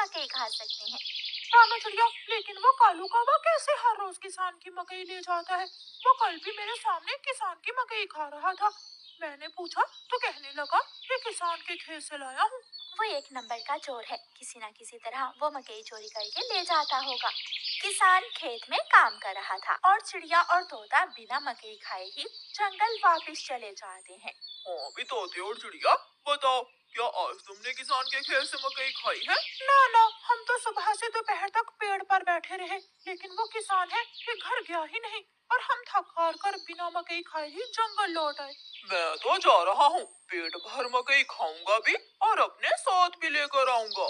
मकई खा सकते हैं। रामा चिड़िया, लेकिन वो कालू कौवा कैसे हर रोज किसान की मकई ले जाता है? वो कल भी मेरे सामने किसान की मकई खा रहा था। मैंने पूछा तो कहने लगा ये किसान के खेत से लाया हूँ। वो एक नंबर का चोर है, किसी न किसी तरह वो मकई चोरी करके ले जाता होगा। किसान खेत में काम कर रहा था और चिड़िया और तोता बिना मकई खाए ही जंगल वापस चले जाते हैं। हाँ भी तोते और चिड़िया, बताओ क्या आज तुमने किसान के खेत से मकई खाई है? ना ना, हम तो सुबह से दोपहर तक पेड़ पर बैठे रहे, लेकिन वो किसान है कि घर गया ही नहीं और हम थक हार कर बिना मकई खाए ही जंगल लौट आए। मैं तो जा रहा हूँ, पेट भर मकई खाऊंगा भी और अपने साथ भी लेकर आऊंगा।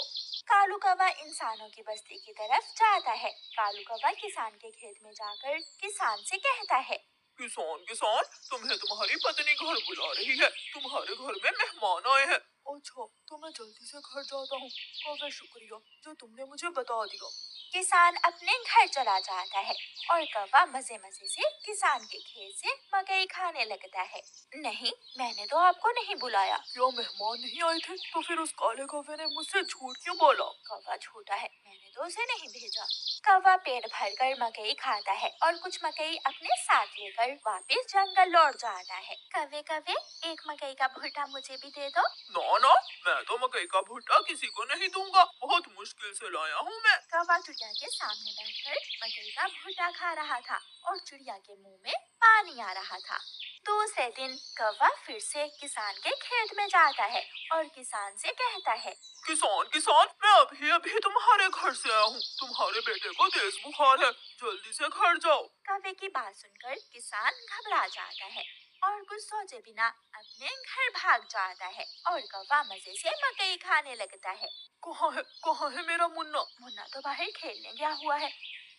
कालू कौवा इंसानों की बस्ती की तरफ जाता है। कालू कौवा किसान के खेत में जाकर किसान से कहता है, किसान किसान, तुम्हें तुम्हारी पत्नी घर बुला रही है, तुम्हारे घर में मेहमान आए हैं। अच्छा, तो मैं जल्दी से घर जाता हूँ। कौवे शुक्रिया जो तुमने मुझे बता दिया। किसान अपने घर चला जाता है और कौवा मजे मजे से किसान के खेत से मकई खाने लगता है। नहीं, मैंने तो आपको नहीं बुलाया। क्या मेहमान नहीं आए थे? तो फिर उस काले कौवे ने मुझसे झूठ क्यों बोला? कौवा झूठा है, मैंने तो उसे नहीं भेजा। कौवा पेट भरकर मकई खाता है और कुछ मकई अपने साथ लेकर वापस जंगल लौट जाता है। कौवे कौवे, एक मकई का भुट्टा मुझे भी दे दो। ना ना, मैं तो मकई का भुट्टा किसी को नहीं दूंगा, बहुत मुश्किल से लाया हूँ मैं। कौवा चिड़िया के सामने बैठकर मकई का भुट्टा खा रहा था और चिड़िया के मुंह में पानी आ रहा था। दूसरे दिन कौवा फिर से किसान के खेत में जाता है और किसान से कहता है, किसान किसान, मैं अभी अभी तुम्हारे घर से आया हूँ, तुम्हारे बेटे को तेज बुखार है, जल्दी से घर जाओ। कौवे की बात सुनकर किसान घबरा जाता है और कुछ सोचे बिना अपने घर भाग जाता है और कौवा मजे से मकई खाने लगता है। कहाँ है मेरा मुन्ना? मुन्ना तो बाहर खेलने गया हुआ है।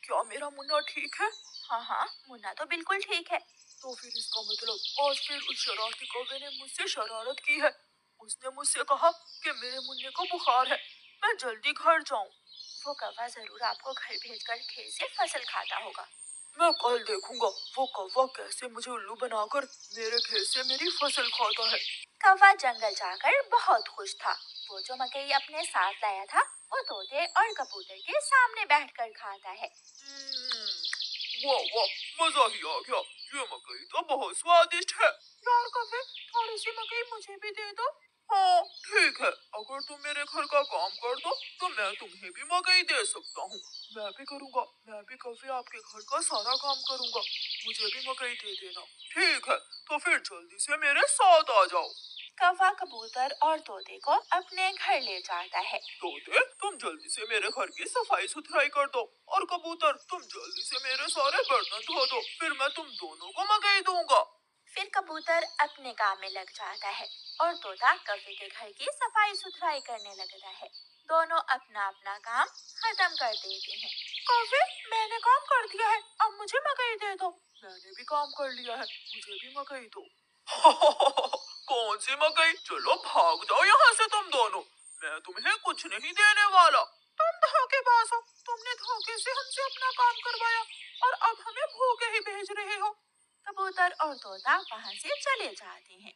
क्या मेरा मुन्ना ठीक है? हाँ हाँ, मुन्ना तो बिल्कुल ठीक है। तो फिर इसका मतलब आज फिर उस शरारती कौवे ने मुझसे शरारत की है। उसने मुझसे कहा कि मेरे मुन्ने को बुखार है, मैं जल्दी घर जाऊं। वो कौवा जरूर आपको घर भेजकर खेत से फसल खाता होगा। मैं कल देखूंगा वो कौवा कैसे मुझे उल्लू बनाकर मेरे खेत से मेरी फसल खाता है। कौवा जंगल जाकर बहुत खुश था। वो जो मकई अपने साथ लाया था वो तोते और कबूतर के सामने बैठकर खाता है। वाह वाह, मजा ही आ गया, ये मकई तो बहुत स्वादिष्ट है। यार कौवे, थोड़ी सी मकई मुझे भी दे दो। हाँ ठीक है, अगर तुम मेरे घर का काम कर दो तो मैं तुम्हें भी मकई दे सकता हूँ। मैं भी करूँगा, मैं भी कौवे आपके घर का सारा काम करूँगा, मुझे भी मकई दे देना। ठीक है, तो फिर जल्दी से मेरे साथ आ जाओ। कौवा कबूतर और तोते को अपने घर ले जाता है। तोते, तुम जल्दी से मेरे घर की सफाई सुथराई कर दो और कबूतर तुम जल्दी से मेरे सारे बर्तन धो दो, फिर मैं तुम दोनों को मकई दूंगा। फिर कबूतर अपने काम में लग जाता है और तोता कौवे के घर की सफाई सुथराई करने लगता है। दोनों अपना अपना काम खत्म कर देते हैं। कौवे, मैंने काम कर दिया है, अब मुझे मकई दे दो। मैंने भी काम कर लिया है, मुझे भी मकई दो। कौन सी मकई? चलो भाग जाओ यहाँ से तुम दोनों, मैं तुम्हें कुछ नहीं देने वाला। तुम धोखेबाज हो, तुमने धोखे से हमसे अपना काम करवाया और अब हमें भूखे ही भेज रहे हो। कबूतर और तोता वहाँ से चले जाते हैं।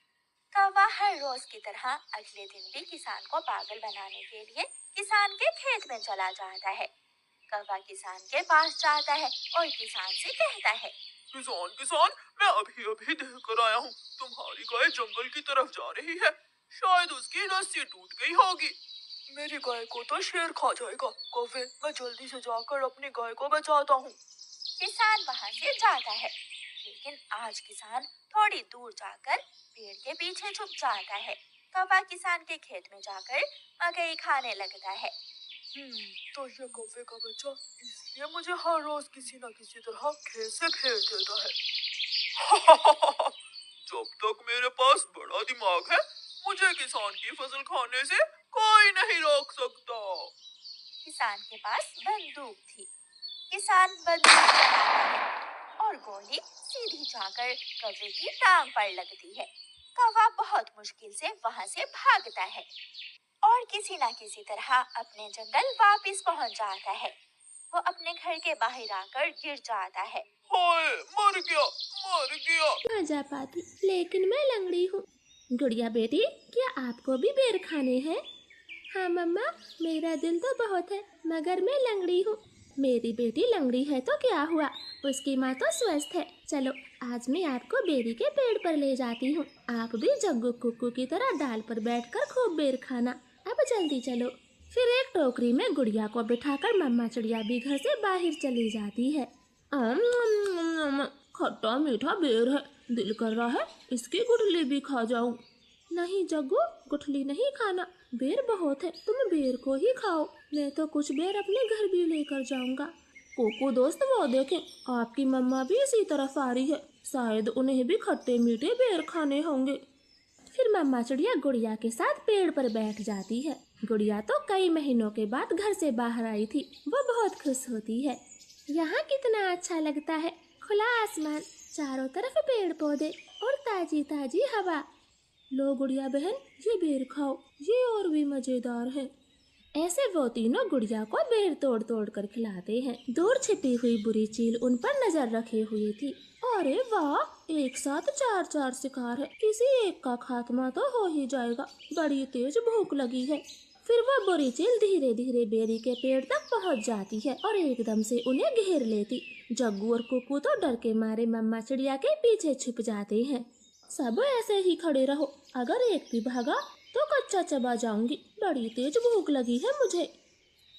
कौवा हर रोज की तरह अगले दिन भी किसान को पागल बनाने के लिए किसान के खेत में चला जाता है। कौवा किसान के पास जाता है और किसान से कहता है, किसान किसान, मैं अभी अभी देख कर आया हूँ, तुम्हारी गाय जंगल की तरफ जा रही है, शायद उसकी रस्सी टूट गई होगी। मेरी गाय को तो शेर खा जाएगा। कौवे, मैं जल्दी से जाकर अपनी गाय को बचाता हूँ। किसान वहाँ से जाता है, लेकिन आज किसान थोड़ी दूर जाकर पेड़ के पीछे छुप जाता है। कौवा किसान के खेत में जाकर मकई खाने लगता है। तो ये कौवे का बच्चा इसलिए मुझे हर रोज किसी न किसी तरह खेत से भेज देता है। जब तक मेरे पास बड़ा दिमाग है, मुझे किसान की फसल खाने से कोई नहीं रोक सकता। किसान के पास बंदूक थी। किसान बंदूक चलाता है और गोली सीधी जाकर कौवे की टांग पर लगती है। कौवा बहुत मुश्किल से वहाँ से भागता है और किसी न किसी तरह अपने जंगल वापस पहुँच जाता है। वो अपने घर के बाहर आकर गिर जाता है। हाय, मर गया, मर गया। ना जा पाती, लेकिन मैं लंगड़ी हूँ। गुड़िया बेटी, क्या आपको भी बेर खाने हैं? हाँ मम्मा, मेरा दिल तो बहुत है, मगर मैं लंगड़ी हूँ। मेरी बेटी लंगड़ी है तो क्या हुआ, उसकी माँ तो स्वस्थ है। चलो आज मैं आपको बेरी के पेड़ पर ले जाती हूँ। आप भी जग्गू कुक्कू की तरह डाल पर बैठकर खूब बेर खाना। अब जल्दी चलो। फिर एक टोकरी में गुड़िया को बिठाकर मम्मा चिड़िया भी घर से बाहर चली जाती है। खट्टा मीठा बेर है, दिल कर रहा है इसकी गुठली भी खा जाऊं। नहीं जग्गू, गुठली नहीं खाना, बेर बहुत है, तुम बेर को ही खाओ। मैं तो कुछ बेर अपने घर भी लेकर जाऊंगा। कोको दोस्त, वो देखें, आपकी मम्मा भी इसी तरफ आ रही है, शायद उन्हें भी खट्टे मीठे बेर खाने होंगे। फिर मम्मा चिड़िया गुड़िया के साथ पेड़ पर बैठ जाती है। गुड़िया तो कई महीनों के बाद घर से बाहर आई थी, वो बहुत खुश होती है। यहाँ कितना अच्छा लगता है, खुला आसमान, चारों तरफ पेड़ पौधे और ताजी ताजी हवा। लो गुड़िया बहन, ये बेर खाओ, ये और भी मजेदार है। ऐसे वो तीनों गुड़िया को बेर तोड़ तोड़ कर खिलाते हैं। दूर छिपी हुई बुरी चील उन पर नजर रखे हुई थी। अरे वाह, एक साथ चार चार शिकार है, किसी एक का खात्मा तो हो ही जाएगा, बड़ी तेज भूख लगी है। फिर वो बुरी चील धीरे धीरे बेरी के पेड़ तक पहुंच जाती है और एकदम से उन्हें घेर लेती। जग्गू और कुक्कू तो डर के मारे मम्मा चिड़िया के पीछे छिप जाते हैं। सब ऐसे ही खड़े रहो, अगर एक भी भागा तो कच्चा चबा जाऊंगी, बड़ी तेज भूख लगी है मुझे।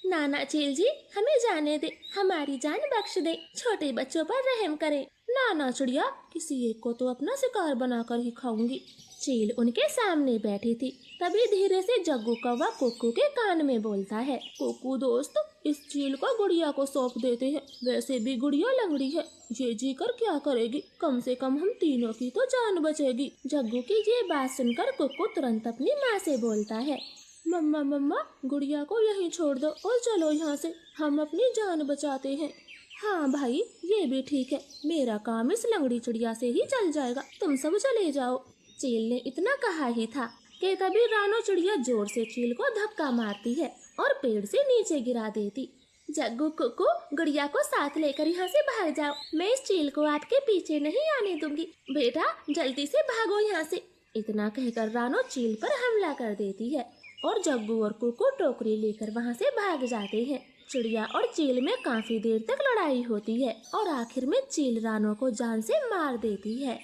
नाना चील जी, हमें जाने दे, हमारी जान बख्श दे, छोटे बच्चों पर रहम करें। नाना चिड़िया, किसी एक को तो अपना शिकार बनाकर ही खाऊंगी। चील उनके सामने बैठी थी। तभी धीरे से जग्गू कौवा कुक्कू के कान में बोलता है, कुक्कू दोस्त, इस चील को गुड़िया को सौंप देते हैं, वैसे भी गुड़िया लंगड़ी है, ये जी कर क्या करेगी, कम से कम हम तीनों की तो जान बचेगी। जग्गू की ये बात सुनकर कुक्कू तुरंत अपनी माँ से बोलता है, मम्मा मम्मा, गुड़िया को यहीं छोड़ दो और चलो यहाँ से, हम अपनी जान बचाते हैं। हाँ भाई, ये भी ठीक है, मेरा काम इस लंगड़ी चिड़िया से ही चल जाएगा, तुम सब चले जाओ। चील ने इतना कहा ही था कि तभी रानो चिड़िया जोर से चील को धक्का मारती है और पेड़ से नीचे गिरा देती। जग्गू कुक्कू, गुड़िया को साथ लेकर यहाँ से भाग जाओ, मैं इस चील को आपके पीछे नहीं आने दूंगी। बेटा जल्दी से भागो यहाँ से। इतना कहकर रानो चील पर हमला कर देती है और जग्गू और कुक्कू टोकरी लेकर वहाँ से भाग जाते हैं। चिड़िया और चील में काफी देर तक लड़ाई होती है और आखिर में चील रानो को जान से मार देती है।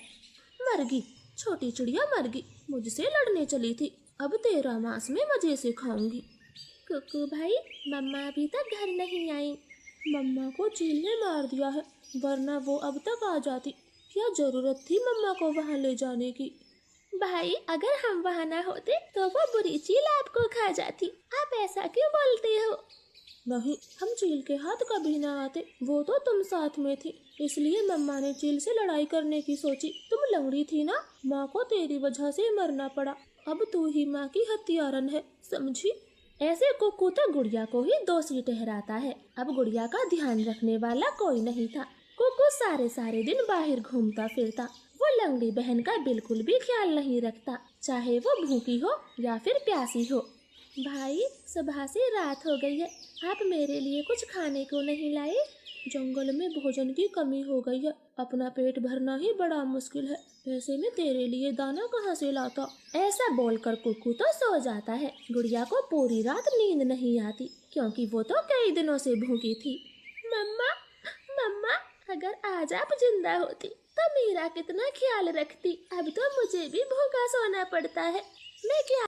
मर गई, छोटी चिड़िया मर गई, मुझसे लड़ने चली थी, अब तेरा मांस में मजे से खाऊंगी। कुक्कू भाई, मम्मा अभी तक घर नहीं आई। मम्मा को चील ने मार दिया है, वरना वो अब तक आ जाती, क्या जरूरत थी मम्मा को वहाँ ले जाने की। भाई, अगर हम वहाँ ना होते तो वो बुरी चील आपको खा जाती, आप ऐसा क्यों बोलते हो। नहीं, हम चील के हाथ कभी ना आते, वो तो तुम साथ में थी, इसलिए मम्मा ने चील से लड़ाई करने की सोची। तुम लंगड़ी थी ना, माँ को तेरी वजह से मरना पड़ा, अब तू ही माँ की हत्यारन है, समझी। ऐसे कुक्कू तो गुड़िया को ही दोषी ठहराता है। अब गुड़िया का ध्यान रखने वाला कोई नहीं था। कुक्कू सारे सारे दिन बाहर घूमता फिरता, वो लंगड़ी बहन का बिल्कुल भी ख्याल नहीं रखता, चाहे वो भूखी हो या फिर प्यासी हो। भाई, सुबह से रात हो गई है, आप मेरे लिए कुछ खाने को नहीं लाए। जंगल में भोजन की कमी हो गई है, अपना पेट भरना ही बड़ा मुश्किल है, ऐसे में तेरे लिए दाना कहाँ से लाता। ऐसा बोलकर कुक्कू तो सो जाता है। गुड़िया को पूरी रात नींद नहीं आती, क्योंकि वो तो कई दिनों से भूखी थी। मम्मा मम्मा, अगर आज आप जिंदा होती तो मेरा कितना ख्याल रखती, अब तो मुझे भी भूखा सोना पड़ता है, मैं क्या